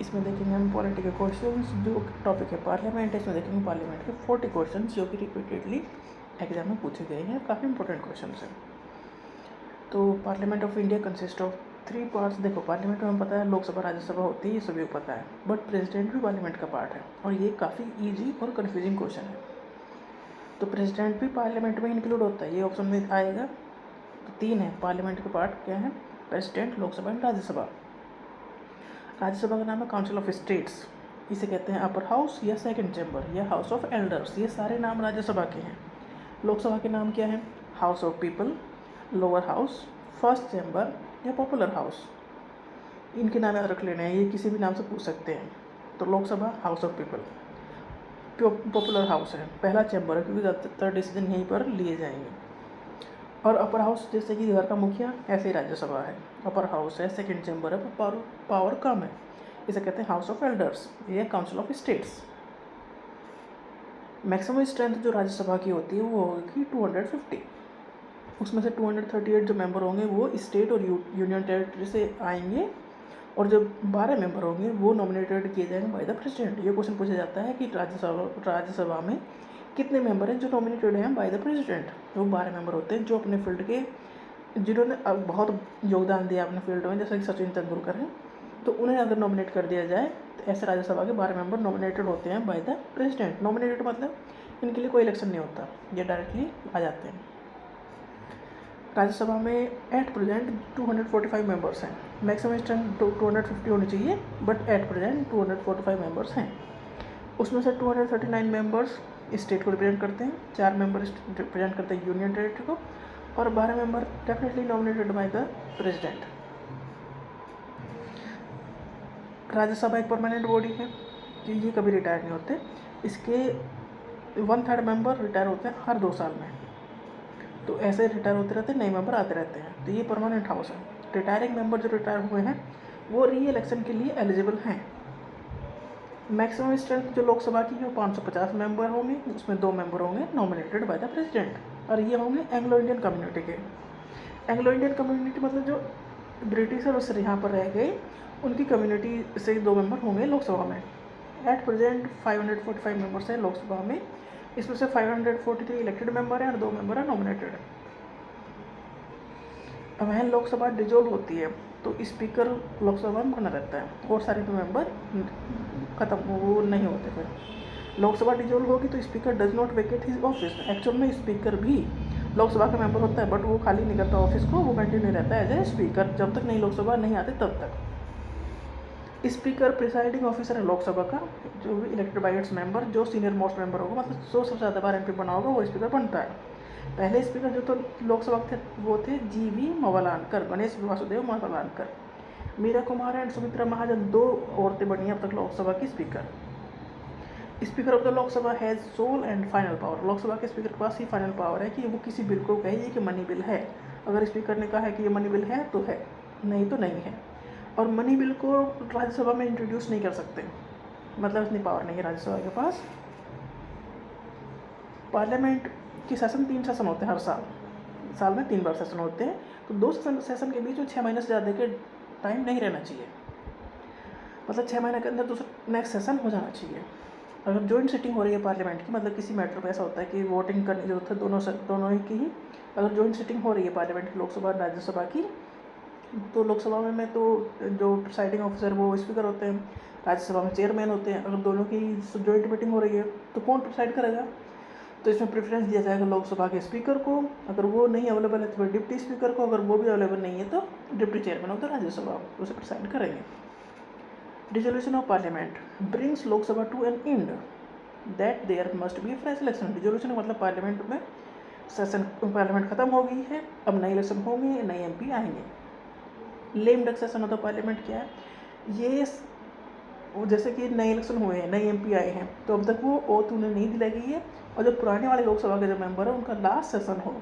इसमें देखेंगे हम पॉलिटी के क्वेश्चंस, जो टॉपिक है पार्लियामेंट है, इसमें देखेंगे पार्लियामेंट के 40 क्वेश्चंस जो कि रिपीटेडली एग्जाम में पूछे गए हैं, काफ़ी इंपॉर्टेंट क्वेश्चन हैं। तो parliament of India consist of 3 parts. देखो पार्लियामेंट में हमें पता है लोकसभा राज्यसभा होती है, ये सभी को पता है, बट प्रेसिडेंट भी पार्लियामेंट का पार्ट है और ये काफ़ी ईजी और कन्फ्यूजिंग क्वेश्चन है। तो प्रेसिडेंट भी पार्लियामेंट में इंक्लूड होता है, ये ऑप्शन में आएगा। तो 3 है पार्लियामेंट के पार्ट, क्या है? President, Lok Sabha and Rajya Sabha. राज्यसभा का नाम है काउंसिल ऑफ स्टेट्स, इसे कहते हैं अपर हाउस या सेकंड चैम्बर या हाउस ऑफ एल्डर्स, ये सारे नाम राज्यसभा के हैं। लोकसभा के नाम क्या है? House of people, lower house, first chamber या पॉपुलर हाउस। इनके नाम याद रख लेने हैं, ये किसी भी नाम से पूछ सकते हैं। तो Lok Sabha house of people, popular house है, पहला चैम्बर है क्योंकि ज़्यादातर डिसीजन यहीं पर लिए जाएंगे। और अपर हाउस जैसे कि घर का मुखिया, ऐसे ही राज्यसभा है, अपर हाउस है, सेकंड चैम्बर है, पर पावर कम है, इसे कहते हैं हाउस ऑफ एल्डर्स या council of states. Maximum strength जो राज्यसभा की होती है वो होगी 250, उसमें से 238 जो मेंबर होंगे वो स्टेट और यूनियन टेरिटरी से आएंगे, और जो 12 मेंबर होंगे वो नॉमिनेटेड किए जाएंगे बाय द प्रेसिडेंट। ये क्वेश्चन पूछा जाता है कि राज्यसभा में कितने मेंबर हैं जो नॉमिनेटेड हैं बाय द प्रेसिडेंट। वो 12 मेंबर होते हैं जो अपने फील्ड के, जिन्होंने बहुत योगदान दिया अपने फील्ड में, जैसे कि सचिन तेंदुलकर हैं, तो उन्हें अगर नॉमिनेट कर दिया जाए तो ऐसे राज्यसभा के 12 मेंबर नॉमिनेटेड होते हैं बाय द प्रेसिडेंट। नॉमिनेटेड मतलब इनके लिए कोई इलेक्शन नहीं होता, ये डायरेक्टली आ जाते हैं। राज्यसभा में एट प्रेजेंट 245 मेंबर्स हैं, मैक्सिमम स्ट्रेंथ 250 होनी चाहिए, बट एट प्रेजेंट 245 मेंबर्स हैं। उसमें से 239 मेंबर्स स्टेट को रिप्रेजेंट करते हैं, 4 मेंबर रिप्रेजेंट करते हैं यूनियन टेरिटरी को, और 12 member definitely nominated by the president. Rajya Sabha एक परमानेंट बॉडी है कि ये कभी रिटायर नहीं होते, इसके 1/3 मेंबर रिटायर होते हैं हर 2 साल में, तो ऐसे रिटायर होते रहते हैं, नए मेंबर आते रहते हैं, तो ये परमानेंट हाउस है। रिटायरिंग मेंबर जो रिटायर हुए हैं वो री इलेक्शन के लिए एलिजिबल हैं। मैक्सिमम स्ट्रेंथ जो लोकसभा की है वो 550 मेंबर होंगे, उसमें 2 मेंबर होंगे नॉमिनेटेड बाय द प्रेसिडेंट, और ये होंगे एंग्लो इंडियन कम्युनिटी के। एंग्लो इंडियन कम्युनिटी मतलब जो ब्रिटिशर्स यहाँ पर रह गए, उनकी कम्युनिटी से 2 मेंबर होंगे लोकसभा में। एट प्रेजेंट 545 मेंबर्स हैं लोकसभा में, इसमें से 543 इलेक्टेड मेंबर हैं और 2 मेंबर हैं नॉमिनेटेड। अब वह लोकसभा डिजोल्व होती है तो स्पीकर लोकसभा में बना रहता है और सारे मेंबर खत्म, वो नहीं होते। फिर लोकसभा डिजोल्व होगी तो speaker does not vacate his office. Actual में स्पीकर भी लोकसभा का मेंबर होता है, बट वो खाली नहीं करता ऑफिस को, वो कंटिन्यू रहता है एज ए स्पीकर जब तक नई लोकसभा नहीं आती तब तक। स्पीकर प्रिसाइडिंग ऑफिसर है लोकसभा का, जो भी इलेक्टेड बाय इट्स मेंबर, जो सीनियर मोस्ट मेंबर होगा, मतलब 100 सबसे ज़्यादा बार MP बना होगा वो स्पीकर बनता है। पहले स्पीकर जो तो लोकसभा थे वो थे GV मवलानकर, गणेश वासुदेव मवलानकर। मीरा कुमार एंड सुमित्रा महाजन 2 औरतें बनी अब तक लोकसभा की speaker. Speaker of the Lok Sabha has sole and final power. Lok Sabha के स्पीकर के पास ही फाइनल पावर है कि वो किसी बिल को कहे कि मनी बिल है, अगर स्पीकर ने कहा है कि ये मनी बिल है तो है, नहीं तो नहीं है। और मनी बिल को राज्यसभा में इंट्रोड्यूस नहीं कर सकते, मतलब इतनी पावर नहीं है राज्यसभा के पास। पार्लियामेंट की सेशन 3 सेशन होते हैं हर साल में 3 बार सेशन होते हैं, तो 2 सेशन के बीच में 6 महीने से ज़्यादा के टाइम नहीं रहना चाहिए, मतलब 6 महीने के अंदर दूसरा नेक्स्ट सेशन हो जाना चाहिए। अगर जॉइंट सिटिंग हो रही है पार्लियामेंट की, मतलब किसी मैटर पर ऐसा होता है कि वोटिंग करने की जरूरत है दोनों ही की ही, अगर जॉइंट सिटिंग हो रही है पार्लियामेंट की, लोकसभा और राज्यसभा की, तो लोकसभा में तो जो प्रिसाइडिंग ऑफिसर वो स्पीकर होते हैं, राज्यसभा में चेयरमैन होते हैं। अगर दोनों की जॉइंट मीटिंग हो रही है तो कौन प्रिसाइड करेगा? तो इसमें प्रेफरेंस दिया जाएगा लोकसभा के स्पीकर को, अगर वो नहीं अवेलेबल है तो फिर डिप्टी स्पीकर को, अगर वो भी अवेलेबल नहीं है तो deputy chairman of the Rajya Sabha उसे प्रिसाइड करेंगे। Dissolution of parliament brings Lok Sabha to an end that there must be fresh election. Dissolution मतलब पार्लियामेंट में सेशन, पार्लियामेंट खत्म हो गई है, अब नए इलेक्शन होंगे, नए MP आएंगे। Lame duck session of the parliament क्या है? ये जैसे कि नए इलेक्शन हुए हैं, नए MP आए हैं, तो अब तक वो ओथ उन्हें नहीं दिलाई गई है, और जो पुराने वाले लोकसभा के जो मेंबर है उनका लास्ट सेशन हो।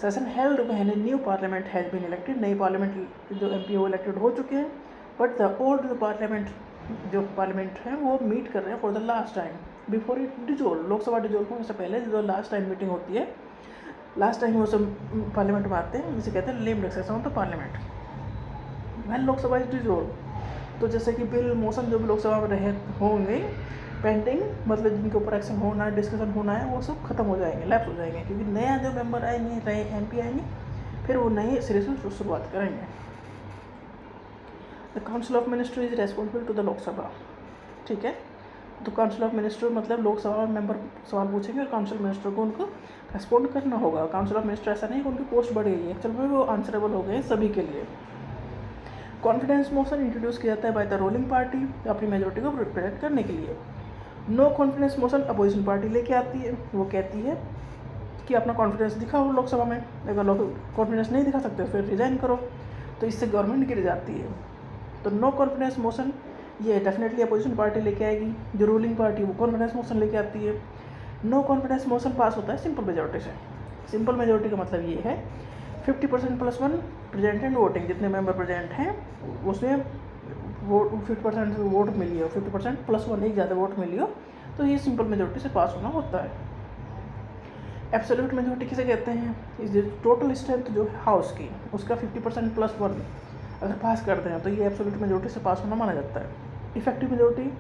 Session held when a new parliament has been elected. नई पार्लियामेंट जो MP वो इलेक्टेड हो चुके हैं, बट द ओल्ड पार्लियामेंट जो पार्लियामेंट है वो मीट कर रहे हैं for the last time before it dissolve. Lok Sabha dissolve होने से पहले जो लास्ट टाइम मीटिंग होती है, लास्ट टाइम वो सब पार्लियामेंट में आते हैं, जिसे कहते हैं lame duck session of the parliament. When Lok Sabha is dissolve तो जैसे कि बिल मोशन जो भी लोकसभा में रहे होंगे पेंडिंग, मतलब जिनके ऊपर एक्शन होना है, डिस्कशन होना है, वो सब खत्म हो जाएंगे, लैप्स हो जाएंगे, क्योंकि नया जो मेंबर आएंगे, नए MP आएंगे, फिर वो नए सिरे से शुरुआत करेंगे। The council of minister is responsible to the Lok Sabha, ठीक है। तो काउंसिल ऑफ मिनिस्टर मतलब लोकसभा में मेंबर सवाल पूछेंगे और काउंसिल मिनिस्टर को उनको रेस्पॉन्ड करना होगा। काउंसिल ऑफ मिनिस्टर ऐसा नहीं कि उनकी पोस्ट बढ़ गई है, एक्चुअल में वो आंसरेबल हो गए सभी के लिए। कॉन्फिडेंस मोशन इंट्रोड्यूस किया जाता है बाय द रूलिंग पार्टी अपनी मेजोरिटी को रिप्रेजेंट करने के लिए। No confidence motion opposition party लेके आती है, वो कहती है कि अपना कॉन्फिडेंस दिखाओ लोकसभा में, अगर लोग कॉन्फिडेंस नहीं दिखा सकते फिर रिजाइन करो, तो इससे गवर्नमेंट गिर जाती है। तो नो कॉन्फिडेंस मोशन ये डेफिनेटली अपोजिशन पार्टी लेके आएगी, जो रूलिंग पार्टी वो कॉन्फिडेंस मोशन लेके आती है। नो कॉन्फिडेंस मोशन पास होता है सिंपल मेजोरिटी से। सिंपल मेजोरिटी का मतलब ये है 50% + 1 प्रेजेंट एंड वोटिंग, जितने मेंबर प्रेजेंट हैं उसमें वो 50% वोट मिली हो, 50% + 1 एक ज़्यादा वोट मिली हो, तो ये सिंपल मेजोरिटी से पास होना होता है। एब्सोल्यूट मेजोरिटी किसे कहते हैं? इस टोटल स्ट्रेंथ जो है हाउस की उसका 50% + 1 अगर पास करते हैं तो ये एब्सोल्यूट मेजोरिटी से पास होना माना जाता है। Effective majority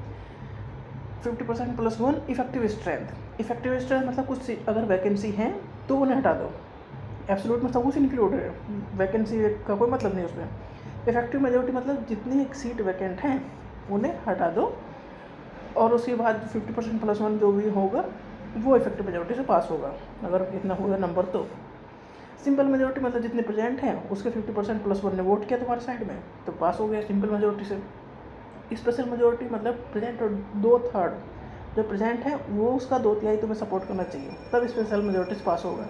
50% + 1 effective strength. Effective strength मतलब कुछ अगर वैकेंसी हैं तो उन्हें हटा दो, एब्सोल्यूट में सब कुछ इंक्लूड है, वैकेंसी का कोई मतलब नहीं उसमें। इफेक्टिव मेजोरिटी मतलब जितनी एक सीट वैकेंट हैं उन्हें हटा दो और उसके बाद 50% + 1 जो भी होगा वो इफेक्टिव मेजोरिटी से पास होगा, अगर इतना होगा नंबर तो। सिंपल मेजोरिटी मतलब जितने प्रेजेंट हैं उसके 50% + 1 ने वोट किया तुम्हारे साइड में तो पास हो गया सिंपल मेजोरिटी से। स्पेशल मेजोरिटी मतलब प्रेजेंट और 2/3 जो प्रेजेंट है वो उसका 2/3 तुम्हें सपोर्ट करना चाहिए, तब स्पेशल मेजोरिटी से पास होगा।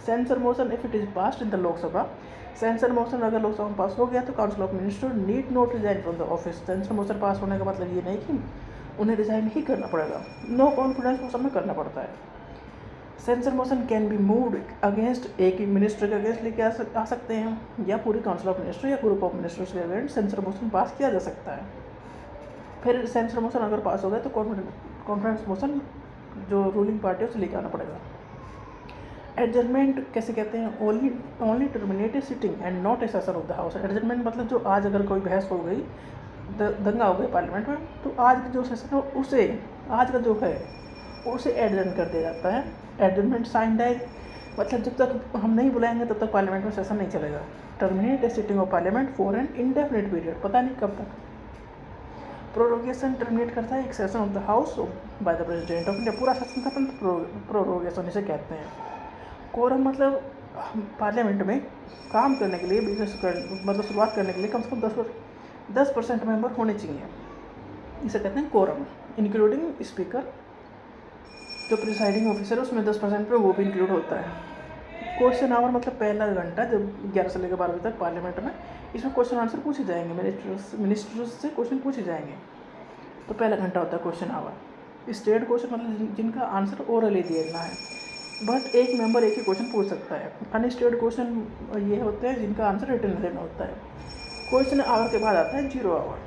Censure motion if it is passed in the Lok Sabha, censure motion अगर लोकसभा में पास हो गया तो council of minister need not resign from the office. Censure motion pass होने का मतलब ये नहीं कि उन्हें रिजाइन ही करना पड़ेगा, नो कॉन्फिडेंस मोशन में करना पड़ता है। Censure motion can be moved against, एक ही मिनिस्टर के अगेंस्ट लेके आ सकते हैं या पूरी काउंसिल ऑफ मिनिस्टर या ग्रुप ऑफ मिनिस्टर्स के अगेंस्ट सेंसर मोशन पास किया जा सकता है। फिर सेंसर मोशन अगर पास हो गया तो कॉन्फिडेंस मोशन जो रूलिंग पार्टी है उसे लेके आना पड़ेगा। एडजर्नमेंट कैसे कहते हैं? Only terminated sitting and not A session of the house. Adjournment मतलब जो आज अगर कोई बहस हो गई, दंगा हो गया पार्लियामेंट में, तो आज का जो सेशन हो उसे आज का जो है उसे एडजर्न कर दिया जाता है। एडजर्नमेंट साइन डाइज मतलब जब तक हम नहीं बुलाएंगे तब तक पार्लियामेंट में सेशन नहीं चलेगा। Terminate a sitting of parliament for an indefinite period, पता नहीं कब तक। प्रोरोगेशन टर्मिनेट करता है एक session of the house by the president of India, पूरा सेशन खत्म प्रोरोगेशन इसे कहते हैं। कोरम मतलब पार्लियामेंट में काम करने के लिए मतलब शुरुआत करने के लिए कम से कम 10% मेंबर होने चाहिए, इसे कहते हैं कोरम, इंक्लूडिंग स्पीकर जो प्रिसाइडिंग ऑफिसर है उसमें 10% पे वो भी इंक्लूड होता है। क्वेश्चन आवर मतलब पहला घंटा जब 11 से लेकर 12 बजे तक पार्लियामेंट में, इसमें क्वेश्चन आंसर पूछे जाएंगे, मिनिस्टर्स से क्वेश्चन पूछे जाएंगे, तो पहला घंटा होता है क्वेश्चन आवर। स्टेट क्वेश्चन मतलब जिनका आंसर ओरली देना है, बट एक मेंबर एक ही क्वेश्चन पूछ सकता है। अनस्टेट क्वेश्चन ये होते हैं जिनका आंसर रिटन देना होता है। क्वेश्चन आवर के बाद आता है 0 आवर।